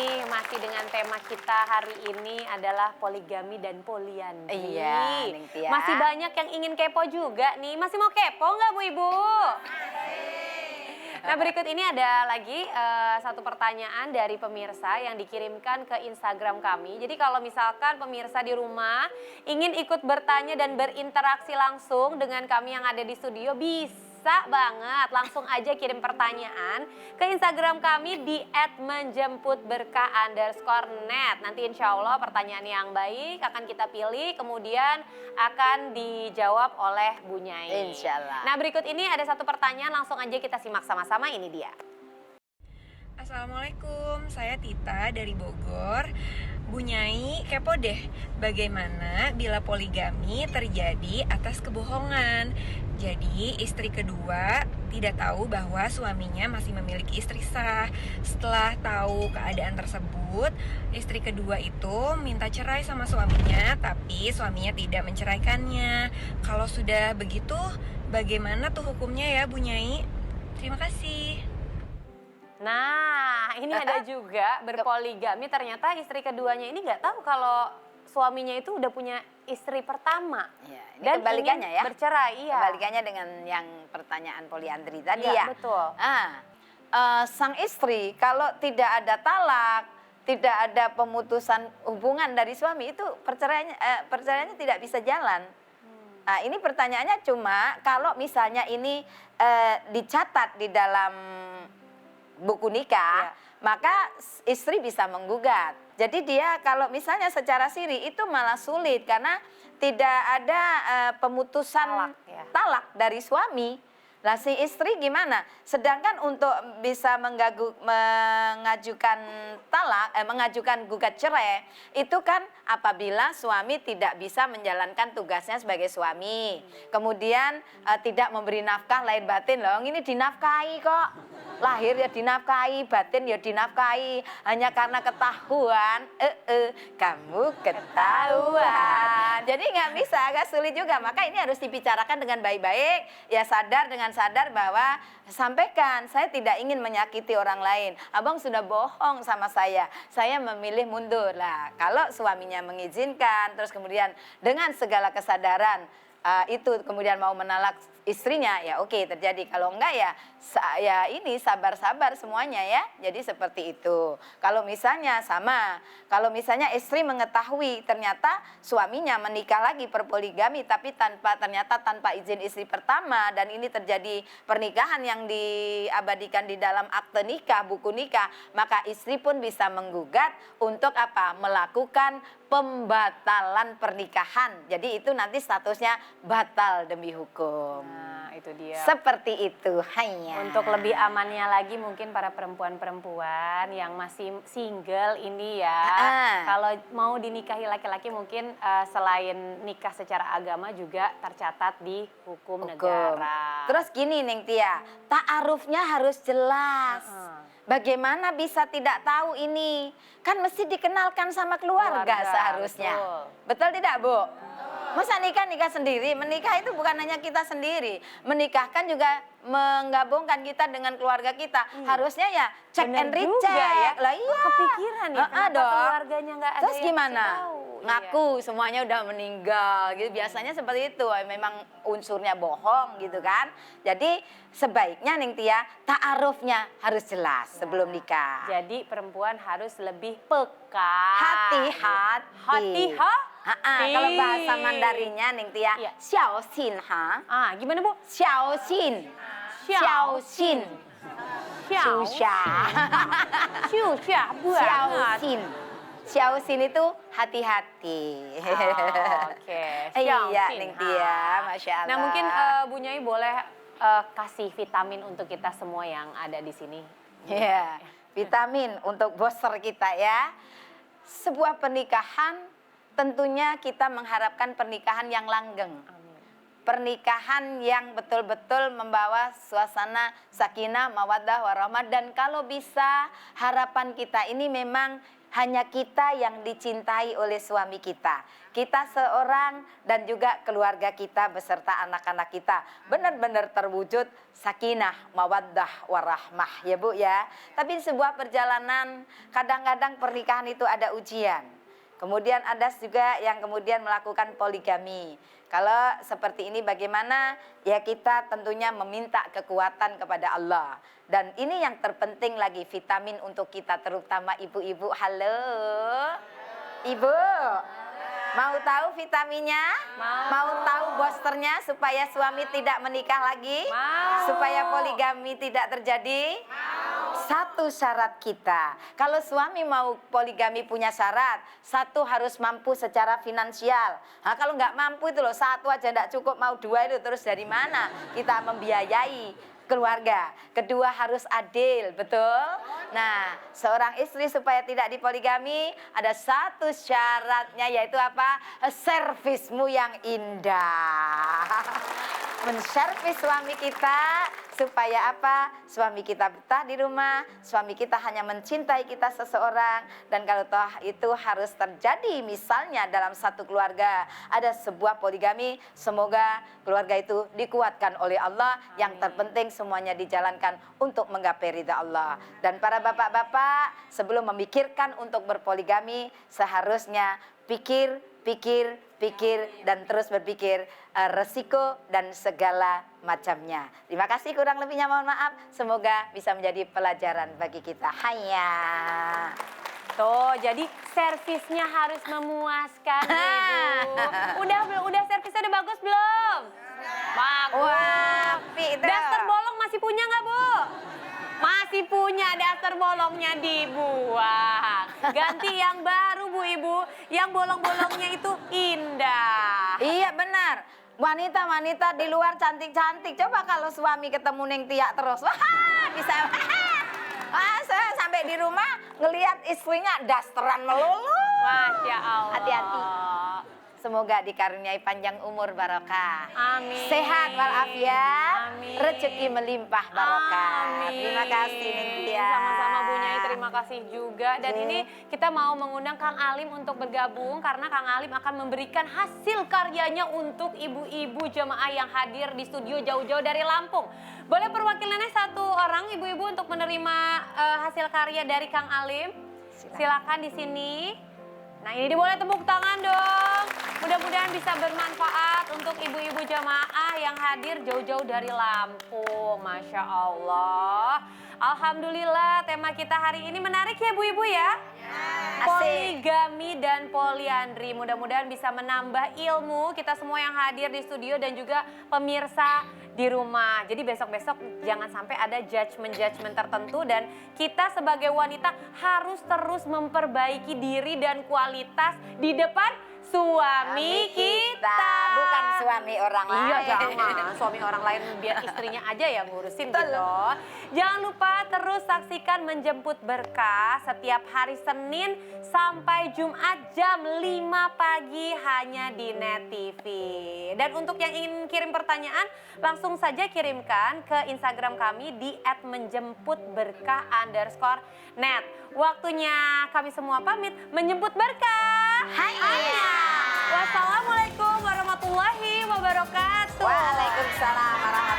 nih masih dengan tema kita hari ini adalah poligami dan poliandri. Iya, Ning Tia. Masih banyak yang ingin kepo juga nih. Masih mau kepo nggak Bu Ibu? Nah berikut ini ada lagi satu pertanyaan dari pemirsa yang dikirimkan ke Instagram kami. Jadi kalau misalkan pemirsa di rumah ingin ikut bertanya dan berinteraksi langsung dengan kami yang ada di studio, bisa banget. Langsung aja kirim pertanyaan ke Instagram kami di @menjemputberkah_net. Nanti insya Allah pertanyaan yang baik akan kita pilih, kemudian akan dijawab oleh Bu Nyai. Insya Allah. Nah berikut ini ada satu pertanyaan, langsung aja kita simak sama-sama, ini dia. Assalamualaikum, saya Tita dari Bogor. Bu Nyai, kepo deh, bagaimana bila poligami terjadi atas kebohongan? Jadi istri kedua tidak tahu bahwa suaminya masih memiliki istri sah. Setelah tahu keadaan tersebut, istri kedua itu minta cerai sama suaminya, tapi suaminya tidak menceraikannya. Kalau sudah begitu, bagaimana tuh hukumnya ya Bu Nyai? Terima kasih. Nah ini ada juga berpoligami, ternyata istri keduanya ini nggak tahu kalau suaminya itu udah punya istri pertama. Ya, ini dan kebalikannya ingin ya. bercerai. Iya. Kebalikannya dengan yang pertanyaan poliandri tadi Iya, ya. betul. Sang istri kalau tidak ada talak, tidak ada pemutusan hubungan dari suami, itu perceraiannya tidak bisa jalan. Nah, ini pertanyaannya cuma kalau misalnya ini dicatat di dalam buku nikah, maka istri bisa menggugat. Jadi dia kalau misalnya secara siri itu malah sulit karena tidak ada pemutusan talak dari suami. Nah si istri gimana? Sedangkan untuk bisa mengajukan mengajukan gugat cerai itu kan apabila suami tidak bisa menjalankan tugasnya sebagai suami, kemudian tidak memberi nafkah lahir batin. Loh ini dinafkahi kok, lahir ya dinafkahi, batin ya dinafkahi, hanya karena ketahuan kamu ketahuan. Jadi nggak bisa, agak sulit juga. Maka ini harus dibicarakan dengan baik-baik, ya dengan sadar bahwa sampaikan, saya tidak ingin menyakiti orang lain. Abang sudah bohong sama saya memilih mundur. Lah, kalau suaminya mengizinkan, terus kemudian dengan segala kesadaran itu kemudian mau menalak istrinya, ya oke, terjadi. Kalau enggak ya ini sabar-sabar semuanya ya. Jadi seperti itu. Kalau misalnya kalau misalnya istri mengetahui ternyata suaminya menikah lagi berpoligami tapi ternyata tanpa izin istri pertama, dan ini terjadi pernikahan yang diabadikan di dalam akte nikah, buku nikah, maka istri pun bisa menggugat untuk apa? Melakukan pembatalan pernikahan. Jadi itu nanti statusnya batal demi hukum. Nah itu dia. Seperti itu hanya. Untuk lebih amannya lagi mungkin para perempuan-perempuan yang masih single ini ya. Kalau mau dinikahi laki-laki mungkin selain nikah secara agama juga tercatat di hukum negara. Terus gini Neng Tia, ta'arufnya harus jelas. Bagaimana bisa tidak tahu ini? Kan mesti dikenalkan sama keluarga seharusnya. Betul tidak Bu? Masa nikah sendiri? Menikah itu bukan hanya kita sendiri. Menikahkan juga menggabungkan kita dengan keluarga kita. Harusnya ya cek and recheck. Ya? Lah iya. Kepikiran ya kenapa keluarganya nggak ada. Terus yang gimana? tahu. Ngaku semuanya udah meninggal gitu. Biasanya seperti itu. Memang unsurnya bohong gitu kan. Jadi sebaiknya Neng Tia ta'arufnya harus jelas sebelum nikah. Jadi perempuan harus lebih peka. Hati-hati. Kalau bahasa Mandarinnya Neng Tia, xiaoxin ha. Gimana Bu? Xiaoxin. Xiaoxin. Susah banget. Xiaoxin itu hati-hati. Oke. Iya Neng Tia, Masya Allah. Nah mungkin Bu Nyai boleh kasih vitamin untuk kita semua yang ada di sini. Iya, vitamin untuk booster kita ya. Sebuah pernikahan tentunya kita mengharapkan pernikahan yang langgeng. Pernikahan yang betul-betul membawa suasana sakinah, mawaddah, warahmah. Dan kalau bisa harapan kita ini memang hanya kita yang dicintai oleh suami kita. Kita seorang dan juga keluarga kita beserta anak-anak kita benar-benar terwujud sakinah, mawaddah, warahmah ya Bu ya. Tapi sebuah perjalanan kadang-kadang pernikahan itu ada ujian. Kemudian ada juga yang kemudian melakukan poligami. Kalau seperti ini bagaimana? Ya kita tentunya meminta kekuatan kepada Allah. Dan ini yang terpenting lagi, vitamin untuk kita terutama ibu-ibu. Halo Ibu, mau tahu vitaminnya? Mau tahu boosternya supaya suami tidak menikah lagi? Supaya poligami tidak terjadi? Satu syarat kita, kalau suami mau poligami punya syarat, satu harus mampu secara finansial. Nah, kalau nggak mampu itu loh, satu aja nggak cukup, mau dua itu terus dari mana kita membiayai keluarga. Kedua harus adil, betul? Nah, seorang istri supaya tidak dipoligami ada satu syaratnya, yaitu apa? Servismu yang indah. Menservis suami kita supaya apa? Suami kita betah di rumah, suami kita hanya mencintai kita seseorang. Dan kalau toh itu harus terjadi, misalnya dalam satu keluarga ada sebuah poligami, semoga keluarga itu dikuatkan oleh Allah. Yang terpenting semuanya dijalankan untuk menggapai ridha Allah. Dan para bapak-bapak sebelum memikirkan untuk berpoligami seharusnya pikir dan terus berpikir resiko dan segala macamnya. Terima kasih, kurang lebihnya mohon maaf. Semoga bisa menjadi pelajaran bagi kita. Haya. Tuh, jadi servisnya harus memuaskan Ibu. Udah servisnya udah bagus belum? Bagus. Wah, itu. Daster bolong masih punya nggak Bu? Masih punya, daster bolongnya dibuang. Ganti yang baru Bu Ibu, yang bolong-bolongnya itu indah. Iya benar. Wanita-wanita di luar cantik-cantik. Coba kalau suami ketemu Neng Tia terus, wah bisa. Saya sampai di rumah ngelihat istrinya dasteran melulu. Masya Allah. Hati-hati. Semoga dikaruniai panjang umur barokah. Amin. Sehat walafiat. Amin. Rezeki melimpah barokah. Amin. Terima kasih Neng Tia. Sama-sama Bu Nyai, terima kasih juga. Dan ini kita mau mengundang Kang Alim untuk bergabung karena Kang Alim akan memberikan hasil karyanya untuk ibu-ibu jemaah yang hadir di studio jauh-jauh dari Lampung. Boleh perwakilannya satu orang ibu-ibu untuk menerima hasil karya dari Kang Alim? Silakan di sini. Nah, ini boleh tepuk tangan dong. Mudah-mudahan bisa bermanfaat untuk ibu-ibu jamaah yang hadir jauh-jauh dari Lampung. Masya Allah. Alhamdulillah, tema kita hari ini menarik ya Bu-ibu ya. Poligami dan poliandri. Mudah-mudahan bisa menambah ilmu kita semua yang hadir di studio dan juga pemirsa di rumah. Jadi besok-besok jangan sampai ada judgement tertentu dan kita sebagai wanita harus terus memperbaiki diri dan kualitas di depan suami kita. Bukan suami orang lain. Iya jangan, suami orang lain biar istrinya aja yang ngurusin gitu. Jangan lupa terus saksikan Menjemput Berkah setiap hari Senin sampai Jumat jam 5 pagi hanya di Net TV. Dan untuk yang ingin kirim pertanyaan langsung saja kirimkan ke Instagram kami di @menjemputberkah_net. Waktunya kami semua pamit menjemput berkah. Hai. Wassalamualaikum warahmatullahi wabarakatuh. Waalaikumsalam warahmatullahi wabarakatuh.